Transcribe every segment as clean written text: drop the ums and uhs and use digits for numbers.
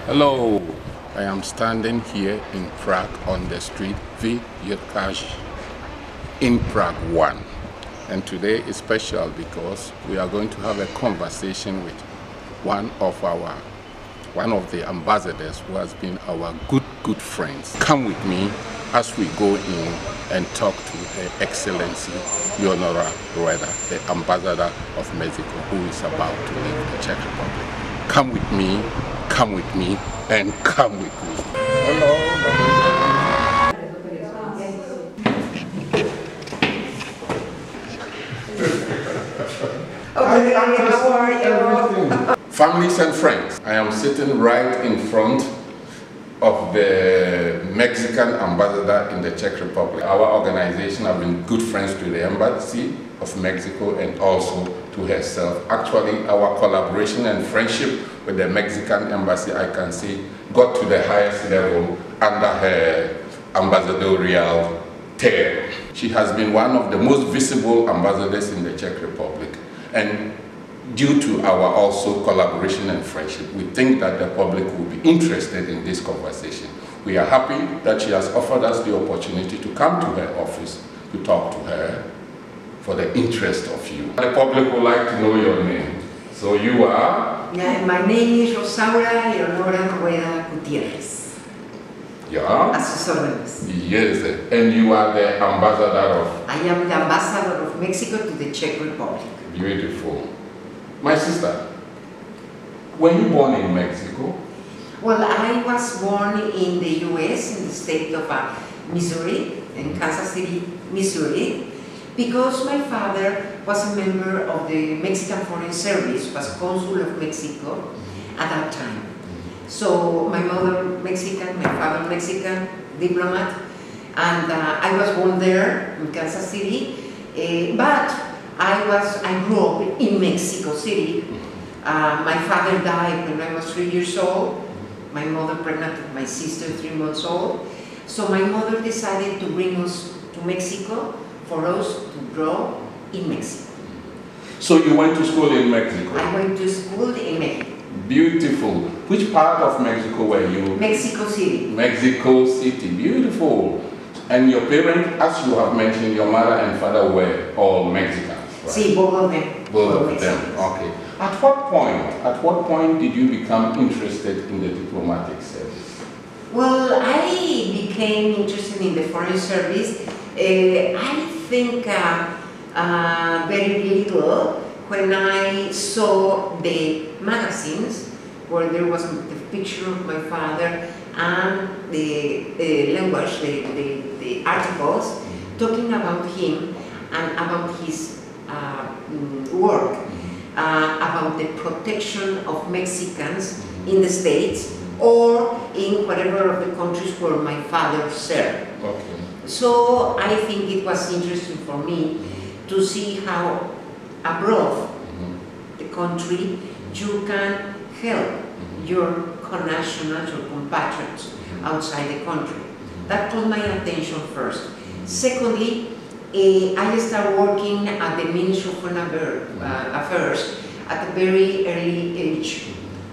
Hello, I am standing here in Prague on the street Gutierrez in Prague 1. And today is special because we are going to have a conversation with one of the ambassadors who has been our good friends. Come with me as we go in and talk to Her Excellency Leonora Rueda, the ambassador of Mexico, who is about to leave the Czech Republic. Come with me, and come with me. Hello. Okay, how are you? Families and friends, I am sitting right in front of the Mexican ambassador in the Czech Republic. Our organization have been good friends to the Embassy of Mexico and also to herself. Actually, our collaboration and friendship with the Mexican Embassy, I can say, got to the highest level under her ambassadorial term. She has been one of the most visible ambassadors in the Czech Republic. And due to our also collaboration and friendship, we think that the public will be interested in this conversation. We are happy that she has offered us the opportunity to come to her office to talk to her for the interest of you. The public would like to know your name. So you are? Yeah, my name is Rosaura Leonora Rueda Gutierrez. Yeah? Assessoress. Yes, and you are the ambassador of? I am the ambassador of Mexico to the Czech Republic. Beautiful. My sister, were you born in Mexico? Well, I was born in the U.S., in the state of Missouri, in Kansas City, Missouri, because my father was a member of the Mexican Foreign Service, was consul of Mexico at that time. So my mother Mexican, my father Mexican, diplomat, and I was born there in Kansas City, but I grew up in Mexico City. My father died when I was 3 years old. My mother pregnant with my sister 3 months old. So my mother decided to bring us to Mexico for us to grow in Mexico. So you went to school in Mexico? I went to school in Mexico. Beautiful. Which part of Mexico were you? Mexico City. Mexico City. Beautiful. And your parents, as you have mentioned, your mother and father were all Mexicans, right? See, both of them. Both of them, okay. At what point did you become interested in the diplomatic service? Well, I became interested in the foreign service, I think very little when I saw the magazines where there was the picture of my father and the language, the articles talking about him and about his work, about the protection of Mexicans in the States or in whatever of the countries where my father served. Okay. So I think it was interesting for me to see how abroad the country you can help your connationals or compatriots outside the country. That caught my attention first. Secondly, I started working at the Ministry of Foreign Affairs at a very early age.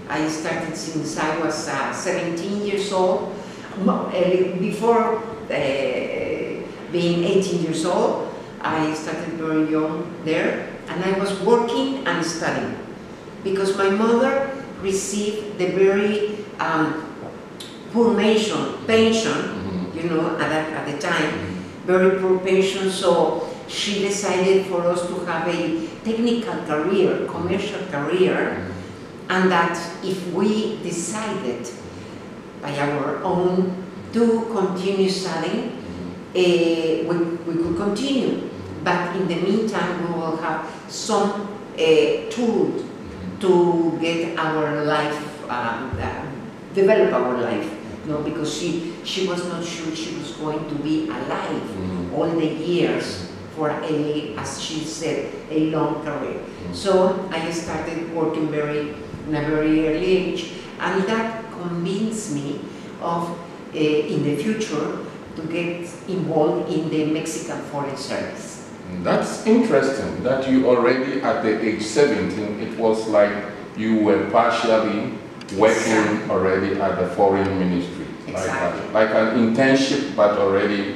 I started since I was 17 years old. Before being 18 years old, I started very young there, and I was working and studying because my mother received the very poor pension, you know, at the time, very poor pension, so she decided for us to have a technical career, commercial career, and that if we decided by our own to continue studying, we could continue. But in the meantime, we will have some tools to get our life, develop our life. No, because she was not sure she was going to be alive all the years for as she said, a long career. So I started working in a very early age, and that convinced me of in the future to get involved in the Mexican Foreign Service. That's interesting that you already at the age 17, it was like you were partially working already at the foreign ministry. Exactly. Like an internship, but already,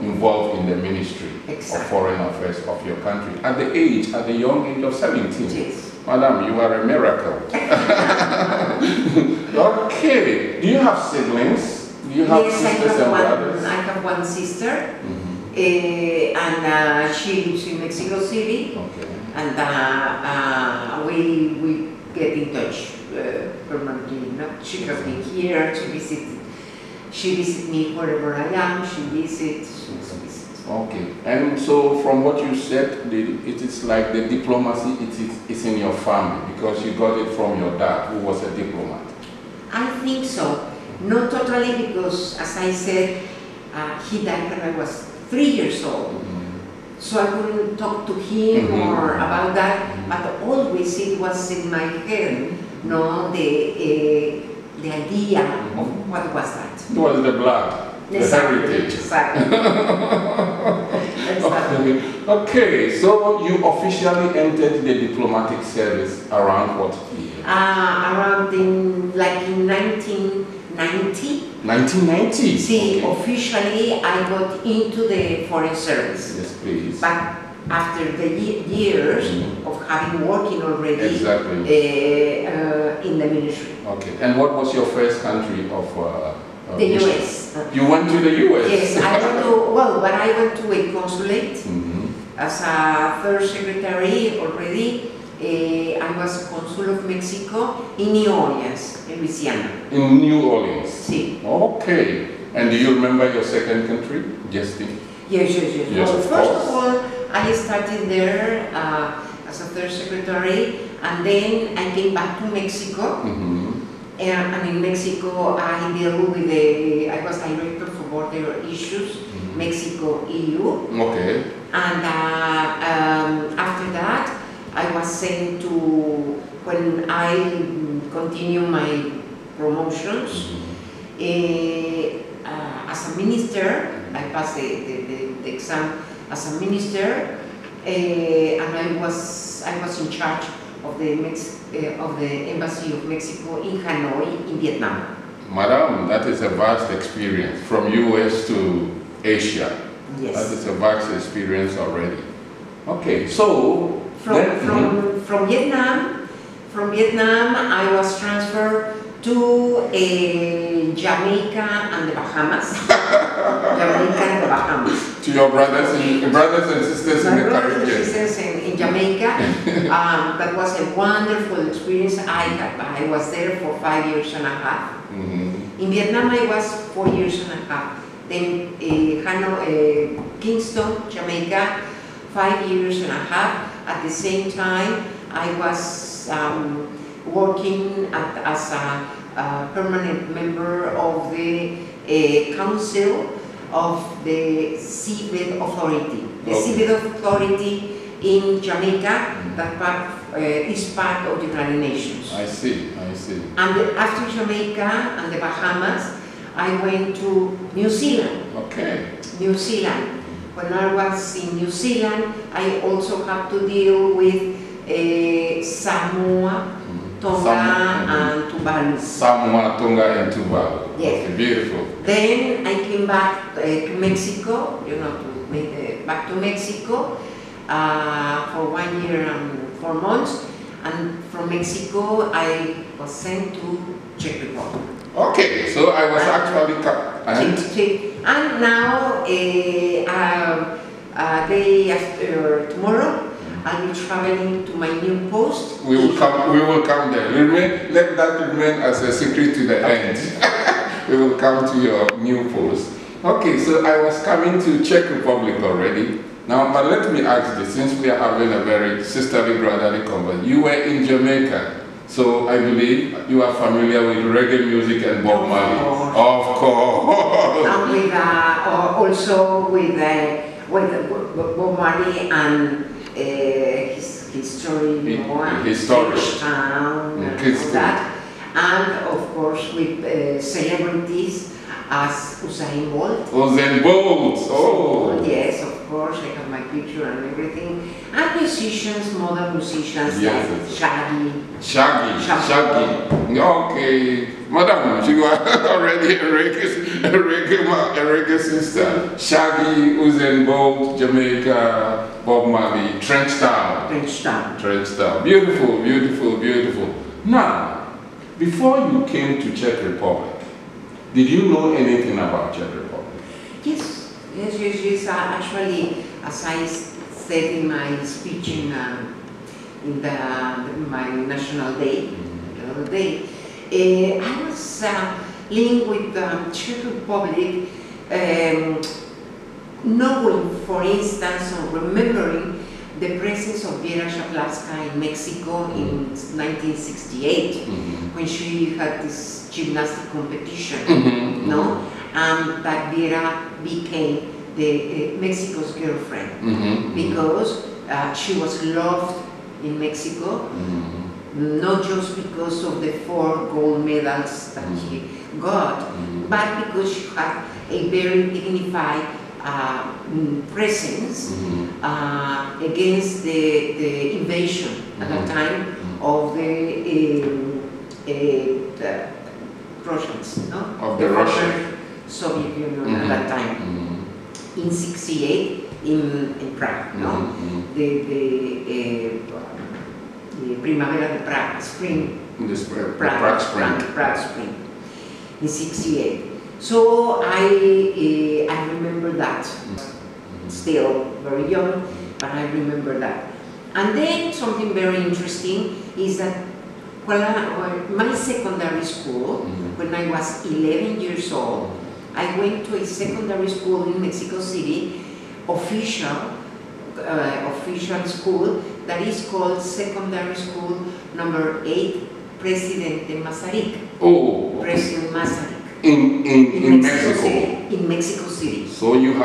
involved in the ministry Exactly. of foreign affairs of your country. At the young age of 17. Yes. Madam, you are a miracle. Okay. Do you have siblings? Do you have sisters and brothers? I have one sister, and she lives in Mexico City. Okay. And we get in touch permanently. She has been here. She visits me wherever I am. She visits. Okay. And so, from what you said, it is like the diplomacy. It's in your family because you got it from your dad, who was a diplomat. I think so. Not totally, because as I said, he died when I was 3 years old. So I couldn't talk to him or about that, but always it was in my head, the idea of what was that. It was the blood, the heritage. Exactly. Okay, so you officially entered the diplomatic service around what year? Around in 1990. 1990? See, okay. Officially I got into the foreign service. Yes, please. But after the years of having working already in the ministry. Okay, and what was your first country of the US. You went to the US? Yes, I went to a consulate as a third secretary already. I was consul of Mexico in New Orleans, in Louisiana. In New Orleans? Sí. Okay. And do you remember your second country? Yes. Yes, Well, first of all, I started there as a third secretary, and then I came back to Mexico. And in Mexico, I was director for border issues, Mexico, EU. Okay. And after that, I was sent to, when I continue my promotions, as a minister. I passed the exam as a minister, and I was in charge of the Embassy of Mexico in Hanoi, in Vietnam. Madam, that is a vast experience from US to Asia. Yes. That is a vast experience already. Okay, so from Vietnam, I was transferred to Jamaica and the Bahamas. To your brothers and sisters in the Caribbean. My brothers and sisters in Jamaica. That was a wonderful experience. I was there for 5 years and a half. In Vietnam, I was 4 years and a half. Then Kingston, Jamaica, 5 years and a half. At the same time, I was working as a permanent member of the Council of the Seabed Authority. The Seabed Authority in Jamaica, that is part of the United Nations. I see. And after Jamaica and the Bahamas, I went to New Zealand. Okay. New Zealand. When I was in New Zealand, I also had to deal with Samoa, Tonga, and Tuvalu. Samoa, Tonga, and Tuvalu. Yes. Okay, beautiful. Then I came back to Mexico, back to Mexico for 1 year and 4 months. And from Mexico, I was sent to Czech Republic. Okay, so I was actually... And now, day after tomorrow, I'll be traveling to my new post. We will come there. Let that remain as a secret to the end. We will come to your new post. Okay, so I was coming to Czech Republic already. Now, but let me ask this, since we are having a very sisterly, brotherly conversation. You were in Jamaica, so I believe you are familiar with reggae music and Bob Marley. Of course. And with also with Bob Marley and his story, his story, town, and all that, and of course with celebrities as Usain Bolt. Usain Bolt. Oh. Yes, of course. I have my picture and everything. And musicians, modern musicians, yes, like Shaggy. Shaggy. Okay, Madam, you are already a reggae sister. Shaggy, Usain Bolt, Jamaica, Bob Marley, Trench Town. Beautiful, beautiful, beautiful. Now, before you came to Czech Republic, did you know anything about Czech Republic? Yes. Actually, as I said in my speech in my National Day, the other day, I was linked with the Czech Republic, knowing, for instance, or remembering the presence of Vera Szaflawska in Mexico in 1968, when she had this gymnastic competition, no? And that Vera became the Mexico's girlfriend because she was loved in Mexico, not just because of the 4 gold medals that she got, but because she had a very dignified presence against the invasion at that time of the Russians, no? Of the Russian Soviet Union at that time. In '68 in Prague, no? The Primavera de Prague, spring. Prague spring. Prague spring. In '68. So I remember that. Still very young, but I remember that. And then something very interesting is that my secondary school, when I was 11 years old, I went to a secondary school in Mexico City, official school, that is called Secondary School Number 8, Presidente Masaryk. Oh, okay. President Masaryk. In Mexico City. In Mexico City. So you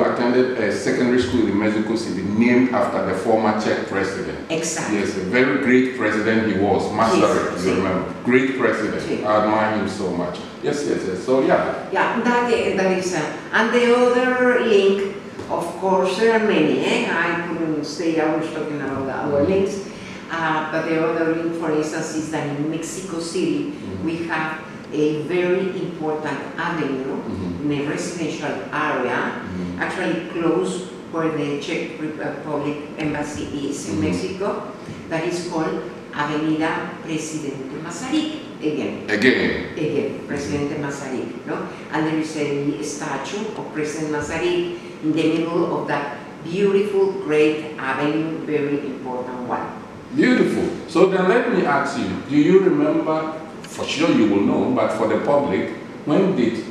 attended a secondary school in Mexico City named after the former Czech president. Exactly. Yes, a very great president he was, Masaryk, yes, you remember. Great president. Yes. I admire him so much. Yes. So yeah. Yeah, that is, and the other link, of course, there are many. I couldn't stay hours talking about our links, but the other link, for instance, is that in Mexico City we have a very important avenue in a residential area, actually close where the Czech Republic embassy is in Mexico, that is called Avenida Presidente Masaryk. Again, Presidente Masaryk, no? And there is a statue of President Masaryk in the middle of that beautiful, great avenue, very important one. Beautiful. So then let me ask you, do you remember, for sure you will know, but for the public, when did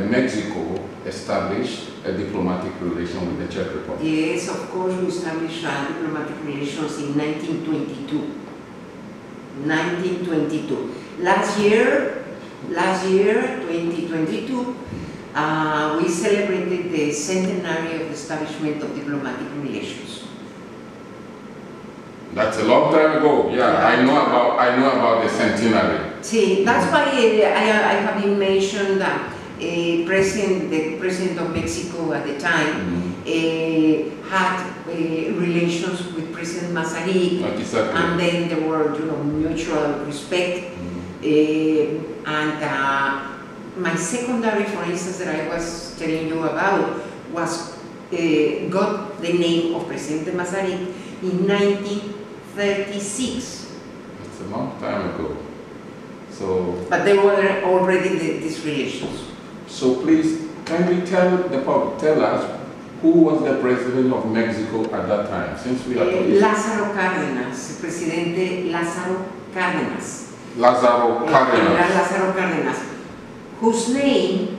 Mexico establish a diplomatic relation with the Czech Republic? Yes, of course, we established diplomatic relations in 1922. 1922. Last year, 2022, we celebrated the centenary of the establishment of diplomatic relations. That's a long time ago. Yeah, I know about the centenary. See, that's why I have been mentioned that the president of Mexico at the time had relations with President Masaryk, and then there were, mutual respect. And my secondary, for instance, that I was telling you about, got the name of President Masaryk in 1936. It's a long time ago. So, but there were already these relations. So please, kindly tell the public, tell us who was the president of Mexico at that time, since we are Lázaro Cárdenas, Presidente Lázaro Cárdenas. Lázaro Cárdenas, whose name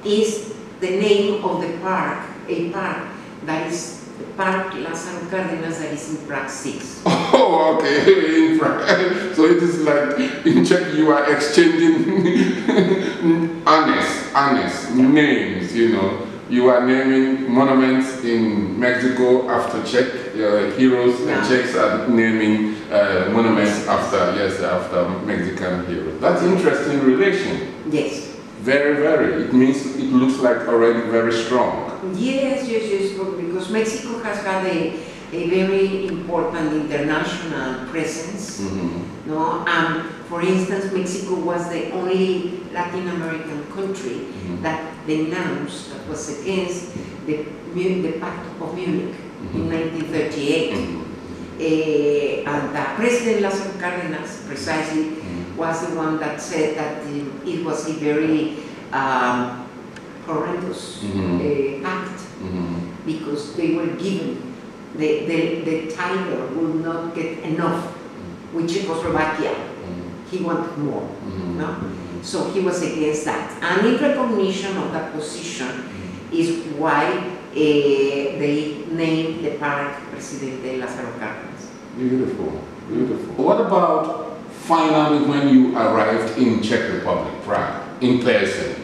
is the name of the park, a park that is the Park Lázaro Cárdenas that is in Prague 6. Oh, okay, in Prague. So it is like in Czech you are exchanging honest names, You are naming monuments in Mexico after Czech heroes, and Czechs are naming monuments after Mexican heroes. That's an interesting relation. Yes. Very, very. It means it looks like already very strong. Yes, because Mexico has had a a very important international presence. No? For instance, Mexico was the only Latin American country that denounced, that was against the Pact of Munich in 1938. And President Lázaro Cárdenas, precisely, was the one that said that it was a very horrendous pact, because they were given, the tiger would not get enough with Czechoslovakia. He wanted more. No? So he was against that. And in recognition of that position is why they named the park Presidente Lázaro Cárdenas. Beautiful, beautiful. What about finally when you arrived in Czech Republic, Prague, in person?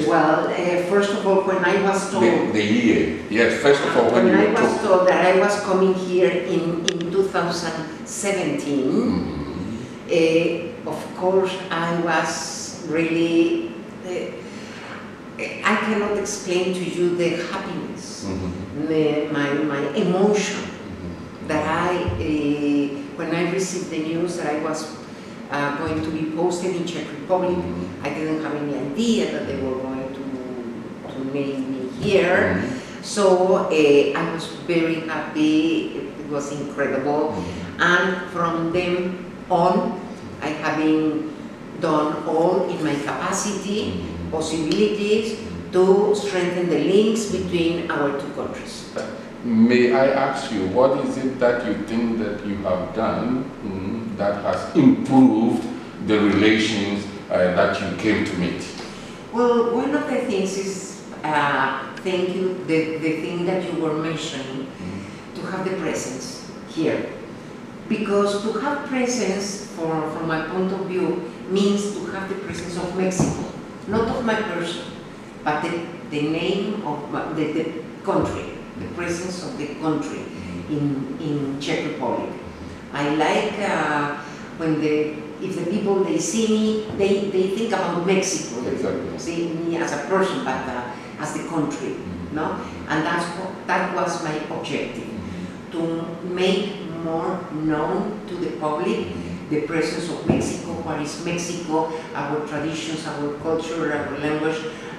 Well, first of all, when I was told... The year, yes, first of all, when I was told that I was coming here in 2017, of course, I was really... I cannot explain to you the happiness, my emotion that when I received the news that I was going to be posted in Czech Republic. I didn't have any idea that they were going to name me here. So I was very happy. It was incredible. And from then on, I have been done all in my capacity, possibilities to strengthen the links between our two countries. May I ask you, what is it that you think that you have done that has improved the relations that you came to meet? Well, one of the things is, thank you, the thing that you were mentioning, to have the presence here. Because to have presence, from my point of view, means to have the presence of Mexico, not of my person, but the name of the country, the presence of the country in Czech Republic. I like when if the people they see me, they think about Mexico. Exactly. They see me as a person, but as the country, no? And that was my objective, to make more known to the public the presence of Mexico, what is Mexico, our traditions, our culture, our language,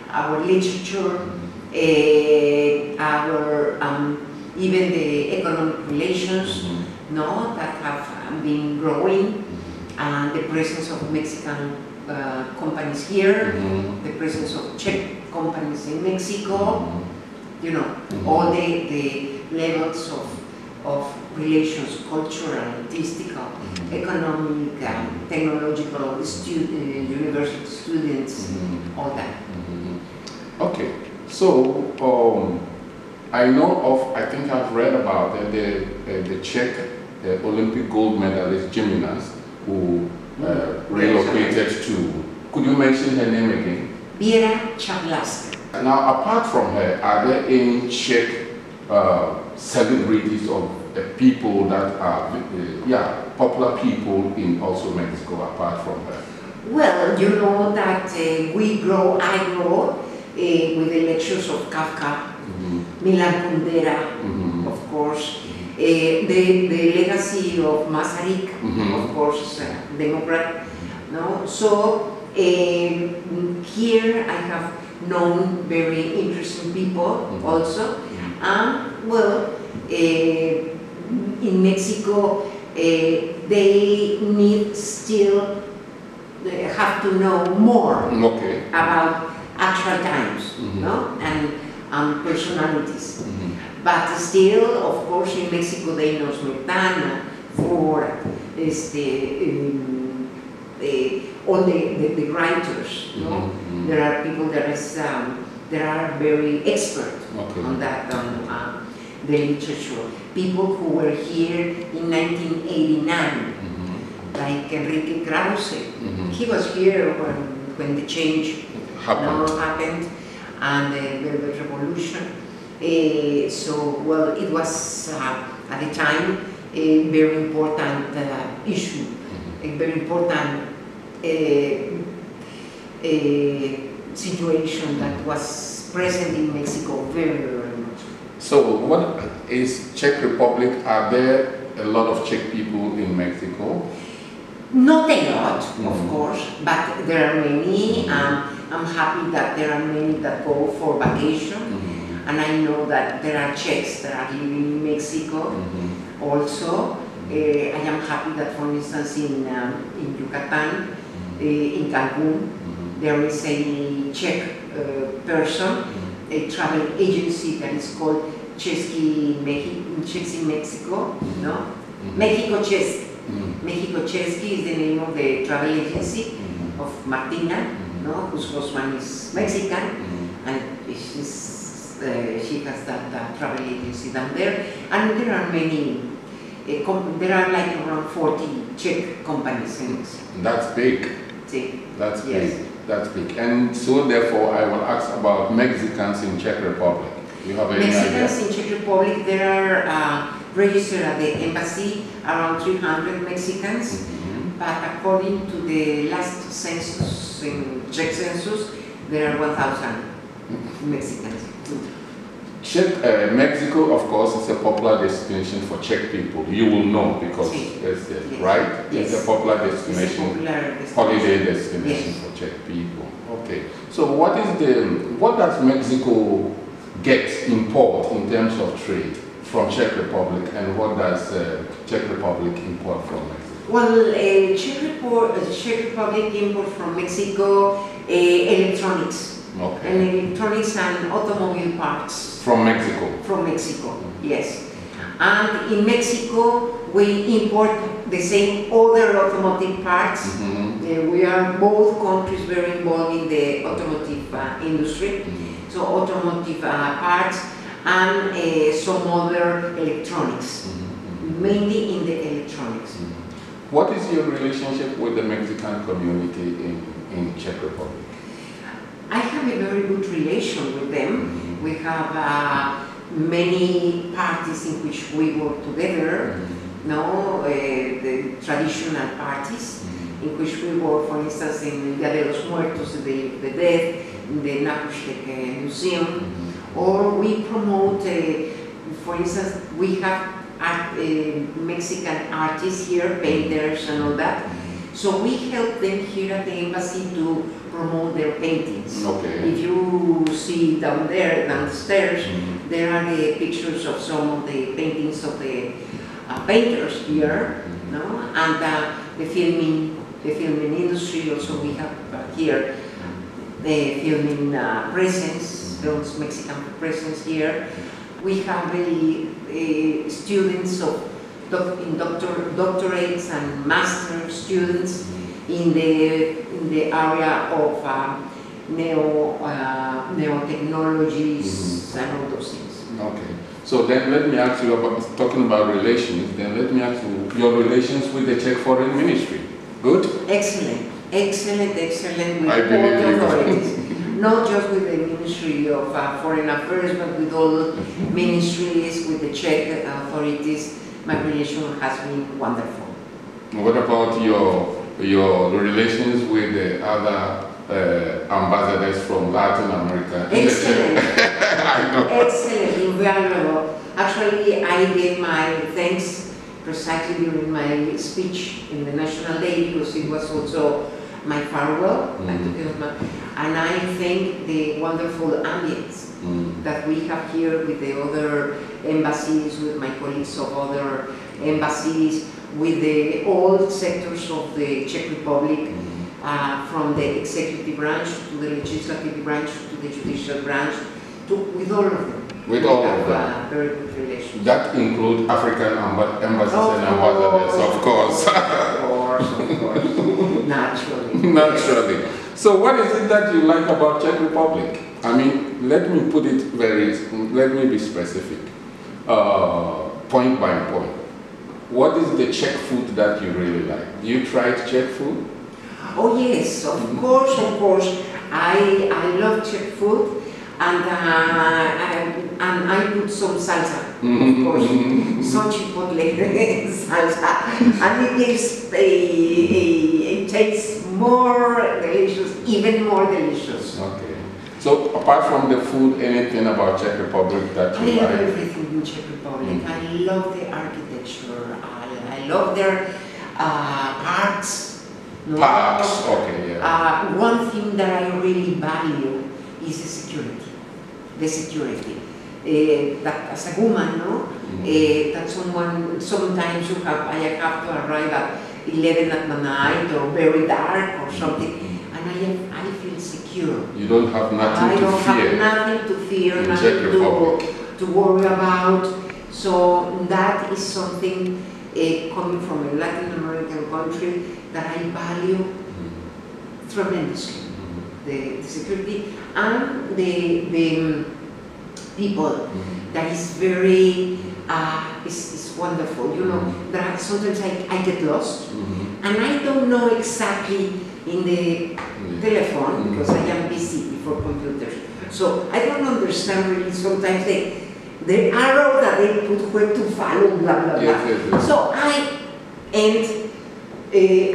our literature, our even the economic relations, no, that have been growing, and the presence of Mexican companies here, the presence of Czech companies in Mexico, you know, all the levels of relations, cultural, artistical, economic, technological, university students, all that. Okay, so I know of, I think I've read about the Czech Olympic gold medalist gymnast who relocated to, could you mention her name again? Věra Čavlavská. Now, apart from her, are there any Czech celebrities of people that are, popular people in also Mexico apart from her? Well, you know that I grow with the lectures of Kafka, Milan Kundera, of course, the legacy of Masaryk, of course, Democrat. No? So here I have known very interesting people also, and well, in Mexico they need still have to know more about actual times, no? And personalities. But still, of course, in Mexico they know Smetana, for all the writers. No? There are people that are very expert on that, on the literature. People who were here in 1989, like Enrique Krause. He was here when the change happened and the Velvet Revolution. So, well, it was at the time a very important issue, a very important situation that was present in Mexico very, very much. So, what is Czech Republic, are there a lot of Czech people in Mexico? Not a lot, of course, but there are many. I'm happy that there are many that go for vacation, and I know that there are Czechs that are living in Mexico also. I am happy that, for instance, in Yucatan, in Cancun, there is a Czech person, a travel agency that is called Czech in Mexico, no? Mexico Czech. Mexico Czech is the name of the travel agency of Martina, no? Whose husband is Mexican, and she has that travel agency down there. And there are many, there are like around 40 Czech companies in Mexico. That's big. See? That's yes. big. That's big. And so therefore I will ask about Mexicans in Czech Republic. You have any Mexicans idea? in Czech Republic, there are registered at the embassy around 300 Mexicans, but according to the last census, Czech census, there are 1,000 Mexicans. Mexico, of course, is a popular destination for Czech people. You will know because, yes, right? Yes. It's a popular destination, holiday destination for Czech people. Okay. So what does Mexico import in terms of trade from Czech Republic, and what does Czech Republic import from Mexico? Well, Czech Republic import from Mexico electronics. Okay. And electronics and automobile parts. From Mexico? From Mexico, yes. And in Mexico, we import the same other automotive parts. We are both countries very involved in the automotive industry. So automotive parts and some other electronics, mainly in the electronics. What is your relationship with the Mexican community in Czech Republic? I have a very good relation with them. We have many parties in which we work together, the traditional parties in which we work, for instance, in Dia de los Muertos, the Day of the Dead, in the Napushtek Museum, or we promote, for instance, we have Mexican artists here, painters and all that, so we help them here at the embassy to promote their paintings. Okay. If you see downstairs, there are the pictures of some of the paintings of the painters here, and the filming industry. Also, we have here the filming presence, those Mexican presence here. We have really students of doctorates and master students in the area of neotechnologies and all those things. Okay. So then let me ask you about, talking about relations, then let me ask you your relations with the Czech Foreign Ministry. Good? Excellent. Excellent with I all believe the you. authorities. Not just with the Ministry of Foreign Affairs, but with all ministries, with the Czech authorities. My relation has been wonderful. What about your relations with the other ambassadors from Latin America? Excellent. I know. Excellent, invaluable. Actually, I gave my thanks precisely during my speech in the National Day, because it was also my farewell. And I thank the wonderful ambience that we have here with the other embassies, with my colleagues of other embassies, with the all sectors of the Czech Republic, from the executive branch to the legislative branch to the judicial branch, with all of them. With all of them. Very good relations. That includes African embassies and ambassadors, of course. Of course. Naturally. Naturally. So what is it that you like about Czech Republic? I mean, let me be specific, point by point. What is the Czech food that you really like? Do you try Czech food? Oh yes, of course. I love Czech food, and I put some salsa, of course, some chipotle salsa, and it tastes more delicious, even more delicious. Okay. So apart from the food, anything about Czech Republic that you like? I love everything in Czech Republic. I love the architecture. I love their parks. No? Parks, okay, yeah. One thing that I really value is the security. The security. That as a woman, no? That sometimes I have to arrive at 11 at night or very dark or something, and I feel secure. You don't have nothing to fear. I don't have nothing to fear, nothing to worry about. So that is something coming from a Latin American country that I value tremendously. The security and the people. That is very, is wonderful. You know, that sometimes I get lost and I don't know exactly in the telephone because I am busy before computers. So I don't understand really sometimes the arrow that they put where to follow, blah, blah, blah. Yes. So I end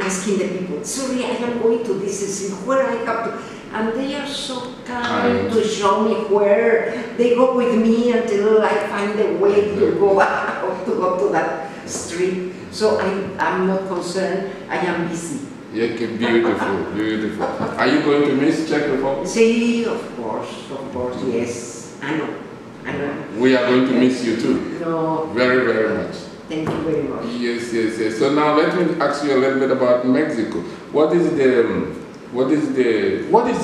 asking the people, sorry, I am going to this, where I have to, and they are so kind to show me where. They go with me until I find a way to go out, to go to that street. So I'm not concerned, I am busy. Yeah, beautiful, beautiful. Are you going to miss Czech Republic? See, of course, yes. I know. We are going to miss you too. No. Very, very much. Thank you very much. Yes. So now let me ask you a little bit about Mexico. What is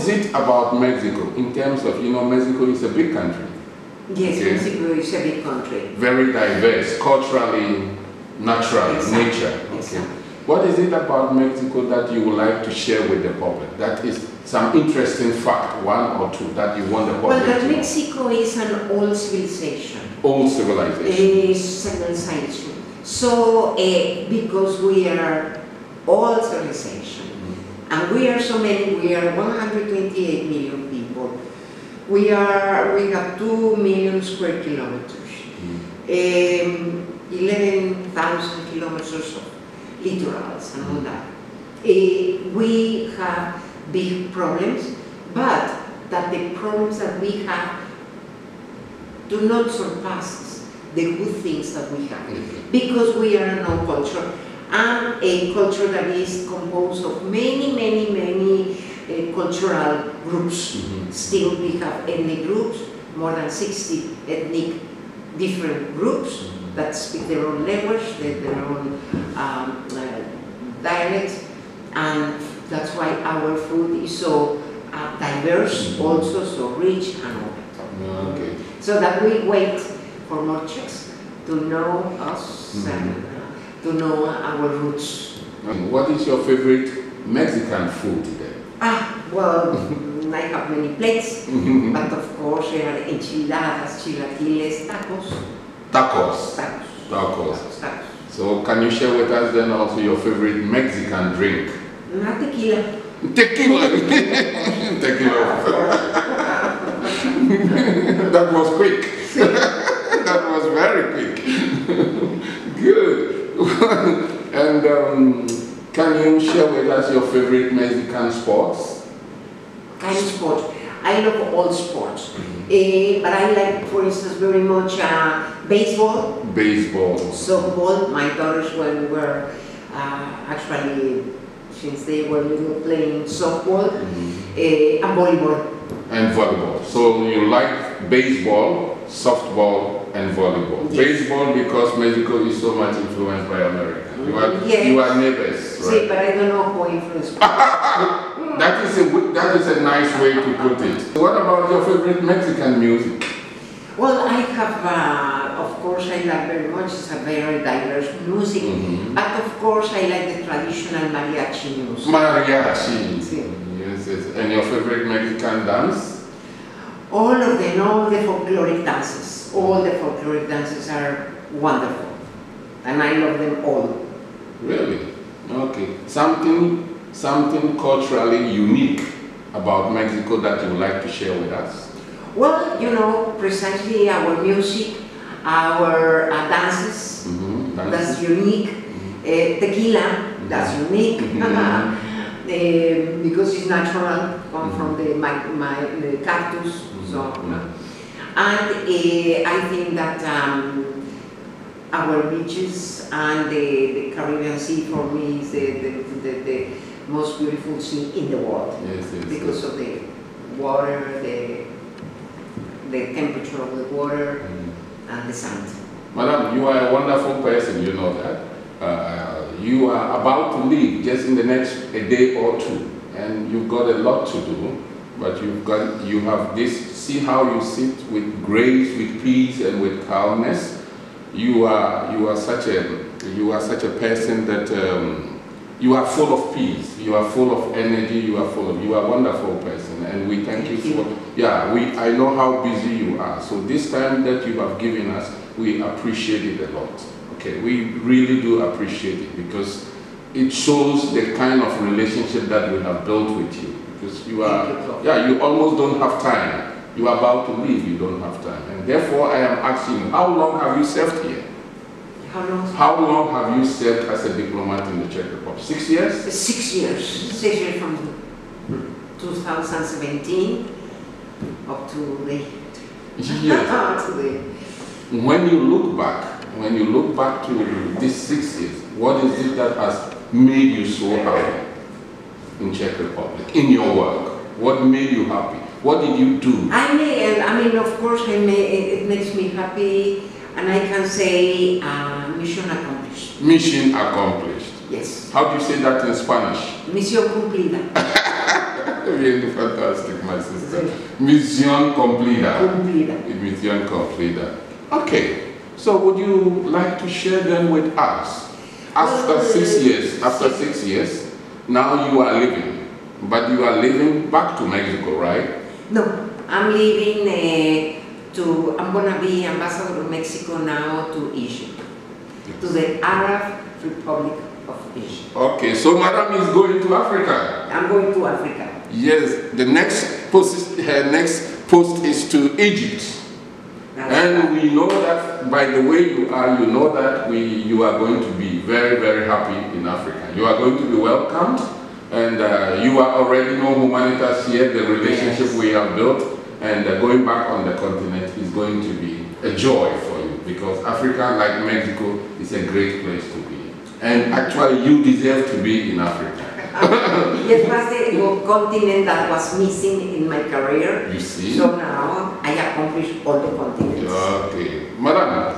it about Mexico in terms of, you know, Mexico is a big country. Yes, okay. Mexico is a big country. Very diverse, culturally, naturally, exactly. Nature. Okay. Exactly. What is it about Mexico that you would like to share with the public? That is some interesting fact, one or two, that you want the public to know. Well, Mexico is an old civilization. Old civilization. Civilization. So, because we are old civilization, and we are so many, we are 128 million people. We have 2 million square kilometers, 11,000 kilometers of littorals and all that. We have big problems, but that the problems that we have do not surpass the good things that we have, because we are an old culture, and a culture that is composed of many cultural groups. Still we have ethnic groups, more than 60 ethnic different groups that speak their own language, their own dialects, and that's why our food is so diverse, also so rich and all. Okay. So that we wait for more Czechs to know us and to know our roots. What is your favorite Mexican food then? Well, I have many plates, but of course there are enchiladas, chilaquiles, tacos. So can you share with us then also your favorite Mexican drink? Tequila. Tequila! That was quick. That was very quick. Good. And can you share with us your favorite Mexican sports? Kind of sports. I love all sports. But I like, for instance, very much baseball. Baseball. Softball. My daughters were actually, since they were little, playing softball. And volleyball. And volleyball. So you like baseball, softball, and volleyball. Yes. Baseball because Mexico is so much influenced by America. You are neighbors, right? See, but I don't know who influenced me. That is a nice way to put it. What about your favorite Mexican music? Well, I have, of course, I like very much. It's a very diverse music. But of course, I like the traditional mariachi music. Mariachi. Sí. Yes. And your favorite Mexican dance? All of them, all the folkloric dances. All the folkloric dances are wonderful. And I love them all. Really? Okay. Something culturally unique about Mexico that you would like to share with us? Well, you know, precisely our music, our dances, that's unique. Tequila, that's unique. because it's natural, come from the cactus. So, and I think that our beaches and the Caribbean Sea for me is the most beautiful sea in the world. Yes, because of the water, the temperature of the water, and the sand. Madam, you are a wonderful person, you know that. You are about to leave just in the next a day or two, and you've got a lot to do, but you have this, see how you sit with grace, with peace, and with calmness. You are such a person that you are full of peace, you are full of energy, you are a wonderful person, and we thank you for, I know how busy you are, so this time that you have given us, we appreciate it a lot. Okay, we really do appreciate it, because it shows the kind of relationship that we have built with you, because you almost don't have time. You are about to leave, you don't have time, and therefore I am asking you, how long have you served here? How long have you served as a diplomat in the Czech Republic? 6 years? 6 years. 6 years from 2017 up to the When you look back to these 6 years, what is it that has made you so happy in Czech Republic, in your work? What made you happy? What did you do? Of course, it makes me happy, and I can say mission accomplished. Mission accomplished. Yes. How do you say that in Spanish? Misión cumplida. Really fantastic, my sister. Misión cumplida. Misión cumplida. Okay. So would you like to share them with us? After 6 years, now you are leaving. But you are leaving back to Mexico, right? No, I'm leaving I'm going to be ambassador of Mexico now to Egypt, to the Arab Republic of Egypt. Okay, so Madam is going to Africa. I'm going to Africa. Yes, the next post, her next post is to Egypt. And we know that by the way you are, you know that you are going to be very, very happy in Africa. You are going to be welcomed. And you are already know Humanitas here, the relationship we have built, and going back on the continent is going to be a joy for you, because Africa, like Mexico, is a great place to be. And actually, you deserve to be in Africa. It was the continent that was missing in my career. You see? So now I accomplished all the continents. Okay. Madam,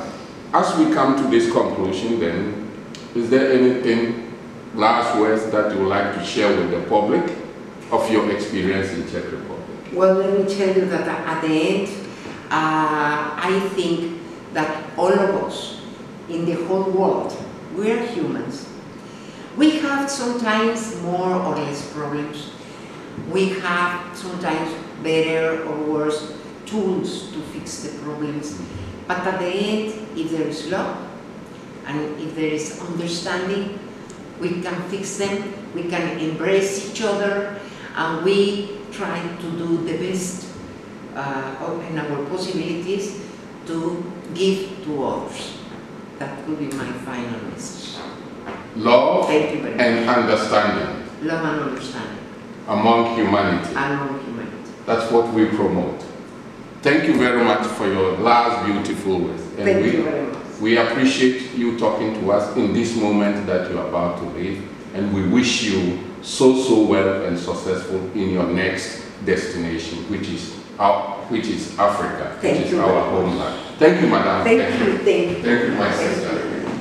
as we come to this conclusion then, is there anything, last words that you would like to share with the public of your experience in Czech Republic? Well, let me tell you that at the end, I think that all of us in the whole world, we are humans. We have sometimes more or less problems. We have sometimes better or worse tools to fix the problems. But at the end, if there is love and if there is understanding, we can fix them, we can embrace each other, and we try to do the best in our possibilities to give to others. That would be my final message. Love and understanding. Love and understanding. Among humanity. Among humanity. That's what we promote. Thank you very much for your last beautiful words. And Thank you very much. We appreciate you talking to us in this moment that you're about to leave, and we wish you so well and successful in your next destination, which is Africa, which is our homeland. Thank you, Madam. Thank you, my sister.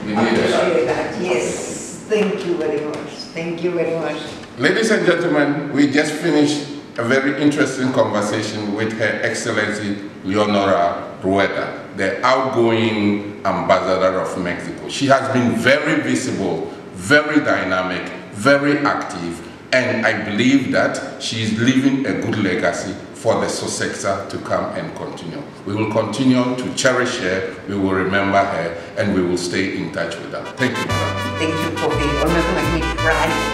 I appreciate that. Yes. Thank you very much. Thank you very much. Ladies and gentlemen, we just finished a very interesting conversation with Her Excellency Leonora Rueda, the outgoing ambassador of Mexico. She has been very visible, very dynamic, very active, and I believe that she is leaving a good legacy for the successor to come and continue. We will continue to cherish her, we will remember her, and we will stay in touch with her. Thank you, madam. Thank you for being honest to make me cry.